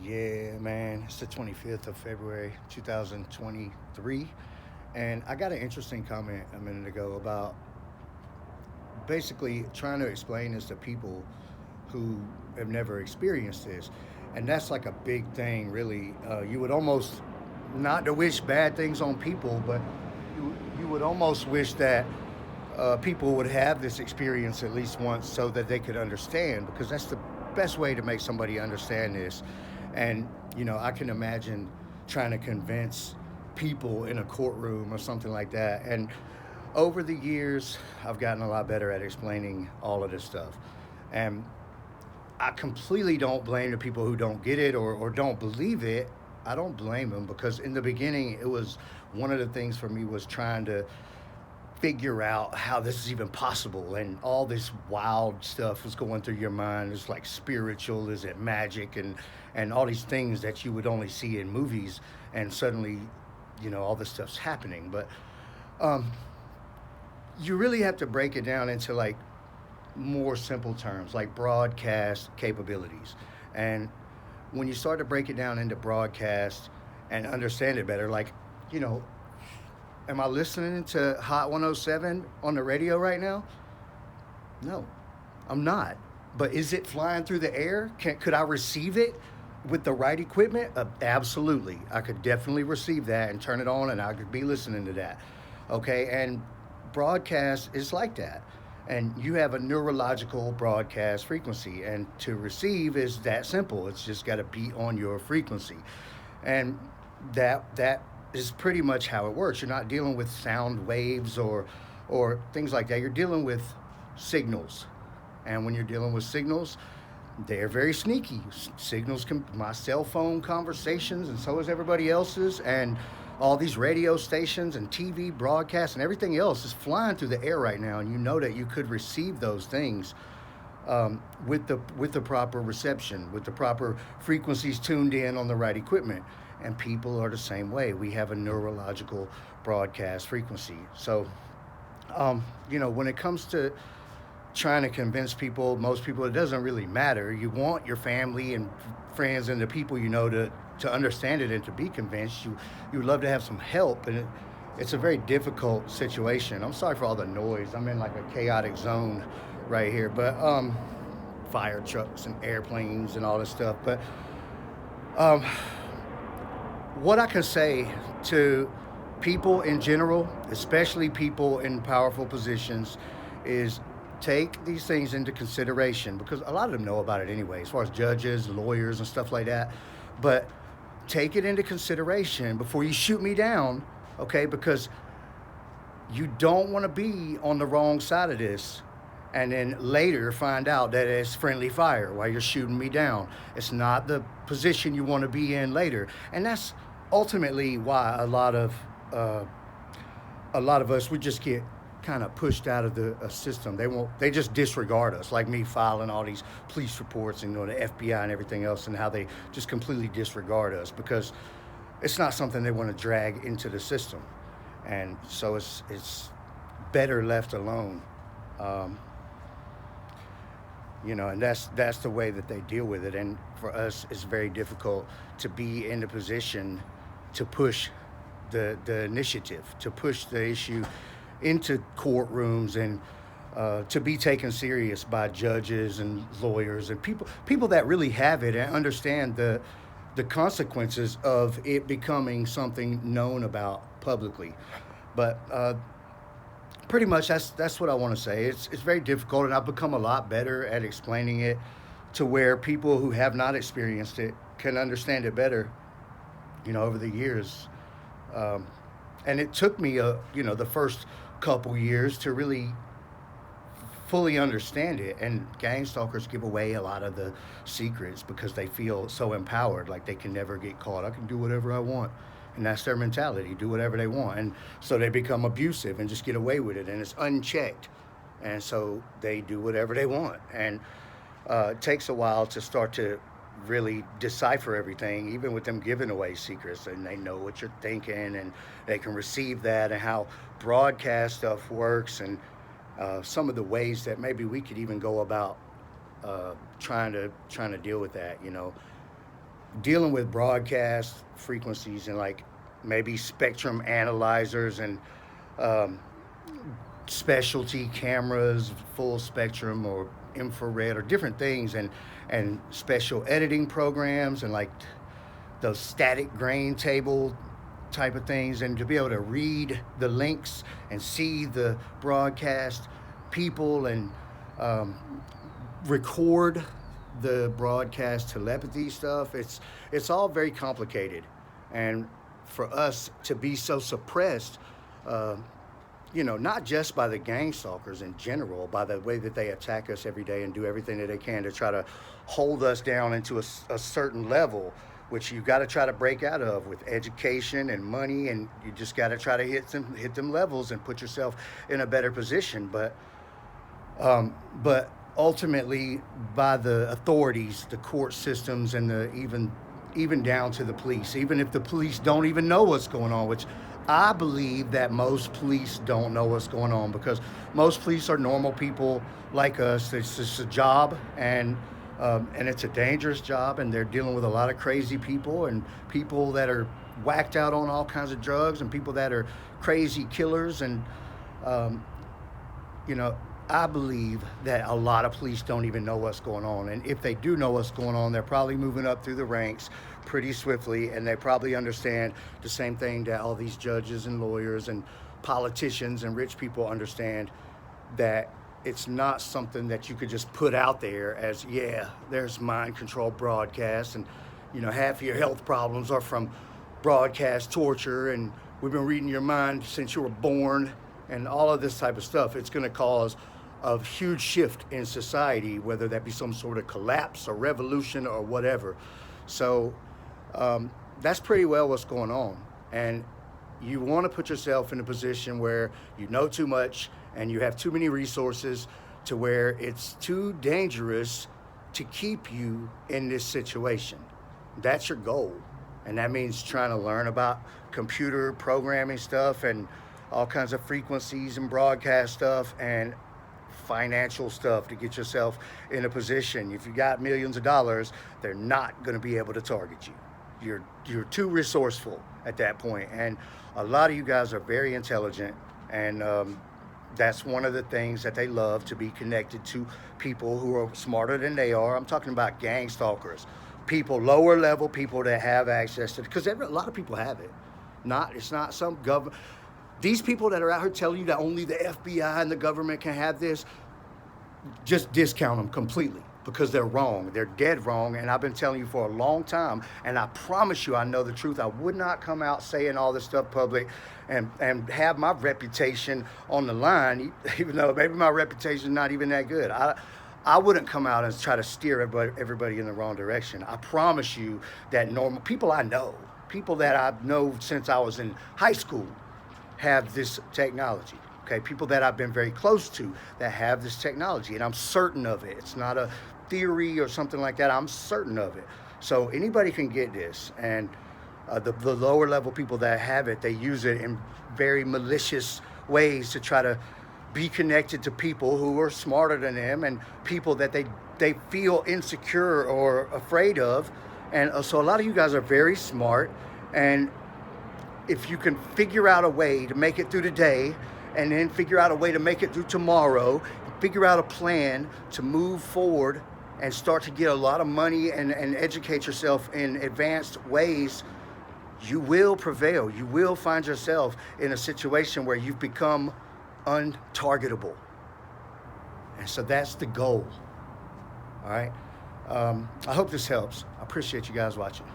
Yeah, man, it's the 25th of February, 2023. And I got an interesting comment a minute ago about basically trying to explain this to people who have never experienced this. And that's like a big thing, really. You would almost, not to wish bad things on people, but you would almost wish that people would have this experience at least once so that they could understand, because that's the best way to make somebody understand this. And, I can imagine trying to convince people in a courtroom or something like that. And over the years, I've gotten a lot better at explaining all of this stuff. And I completely don't blame the people who don't get it or don't believe it. I don't blame them, because in the beginning, it was one of the things for me was trying to figure out how this is even possible, and all this wild stuff was going through your mind. It's like spiritual, is it magic, and all these things that you would only see in movies, and suddenly, all this stuff's happening. But um, you really have to break it down into like more simple terms, like broadcast capabilities. And when you start to break it down into broadcast and understand it better, like, you know am I listening to Hot 107 on the radio right now? No, I'm not. But is it flying through the air? Could I receive it with the right equipment? Absolutely. I could definitely receive that and turn it on, and I could be listening to that. Okay, and broadcast is like that. And you have a neurological broadcast frequency, and to receive is that simple. It's just got to be on your frequency. And that is pretty much how it works. You're not dealing with sound waves or things like that. You're dealing with signals. And when you're dealing with signals, they're very sneaky. Signals can, my cell phone conversations, and so is everybody else's, and all these radio stations and TV broadcasts and everything else is flying through the air right now, and you know that you could receive those things with the proper reception, with the proper frequencies tuned in on the right equipment. And people are the same way. We have a neurological broadcast frequency. So, when it comes to trying to convince people, most people, it doesn't really matter. You want your family and friends and the people to understand it and to be convinced. You would love to have some help, and it's a very difficult situation. I'm sorry for all the noise. I'm in like a chaotic zone right here, but fire trucks and airplanes and all this stuff. But um, what I can say to people in general, especially people in powerful positions, is take these things into consideration, because a lot of them know about it anyway, as far as judges, lawyers, and stuff like that. But take it into consideration before you shoot me down, okay? Because you don't want to be on the wrong side of this and then later find out that it's friendly fire while you're shooting me down. It's not the position you want to be in later. And that's ultimately why uh, a lot of us, we just get kind of pushed out of the system. They just disregard us, like me filing all these police reports and the FBI and everything else, and how they just completely disregard us because it's not something they want to drag into the system. And so it's better left alone. Um, and that's the way that they deal with it. And for us, it's very difficult to be in the position to push the initiative, to push the issue into courtrooms, and to be taken serious by judges and lawyers and people that really have it and understand the consequences of it becoming something known about publicly. But pretty much that's what I want to say. It's very difficult, and I've become a lot better at explaining it to where people who have not experienced it can understand it better. Over the years, um, and it took me the first couple years to really fully understand it. And gang stalkers give away a lot of the secrets because they feel so empowered, like they can never get caught. I can do whatever I want. And that's their mentality, do whatever they want. And so they become abusive and just get away with it. And it's unchecked. And so they do whatever they want. And it takes a while to start to really decipher everything, even with them giving away secrets, and they know what you're thinking, and they can receive that, and how broadcast stuff works, and some of the ways that maybe we could even go about trying to deal with that. dealing with broadcast frequencies and like maybe spectrum analyzers and um, specialty cameras, full spectrum or infrared or different things, and special editing programs and like those static grain table type of things, and to be able to read the links and see the broadcast people and um, record the broadcast telepathy stuff. It's all very complicated, and for us to be so suppressed, uh, not just by the gang stalkers in general, by the way that they attack us every day and do everything that they can to try to hold us down into a certain level, which you got to try to break out of with education and money, and you just got to try to hit them levels and put yourself in a better position. But ultimately, by the authorities, the court systems, and the even down to the police, even if the police don't even know what's going on, which I believe that most police don't know what's going on, because most police are normal people like us. It's just a job, and it's a dangerous job, and they're dealing with a lot of crazy people and people that are whacked out on all kinds of drugs and people that are crazy killers. And um, you know, I believe that a lot of police don't even know what's going on. And if they do know what's going on, they're probably moving up through the ranks pretty swiftly, and they probably understand the same thing that all these judges and lawyers and politicians and rich people understand, that it's not something that you could just put out there as, yeah, there's mind control broadcasts, and half of your health problems are from broadcast torture, and we've been reading your mind since you were born, and all of this type of stuff. It's going to cause a huge shift in society, whether that be some sort of collapse or revolution or whatever. So that's pretty well what's going on. And you want to put yourself in a position where you know too much and you have too many resources, to where it's too dangerous to keep you in this situation. That's your goal. And that means trying to learn about computer programming stuff and all kinds of frequencies and broadcast stuff and financial stuff to get yourself in a position. If you got millions of dollars, they're not going to be able to target you. You're too resourceful at that point. And a lot of you guys are very intelligent, and that's one of the things that they love, to be connected to people who are smarter than they are. I'm talking about gang stalkers, people, lower level people that have access to, because a lot of people have it. It's not some government. These people that are out here telling you that only the FBI and the government can have this, just discount them completely, because they're wrong. They're dead wrong. And I've been telling you for a long time, and I promise you I know the truth. I would not come out saying all this stuff public and have my reputation on the line, even though maybe my reputation is not even that good. I wouldn't come out and try to steer everybody in the wrong direction. I promise you that normal people I know, people that I know since I was in high school, have this technology. Okay, people that I've been very close to that have this technology, and I'm certain of it. It's not a theory or something like that. I'm certain of it. So anybody can get this, and the lower level people that have it, they use it in very malicious ways to try to be connected to people who are smarter than them, and people that they feel insecure or afraid of. And so a lot of you guys are very smart, and if you can figure out a way to make it through the day, and then figure out a way to make it through tomorrow, figure out a plan to move forward and start to get a lot of money and educate yourself in advanced ways, you will prevail. You will find yourself in a situation where you've become untargetable. And so that's the goal. All right. I hope this helps. I appreciate you guys watching.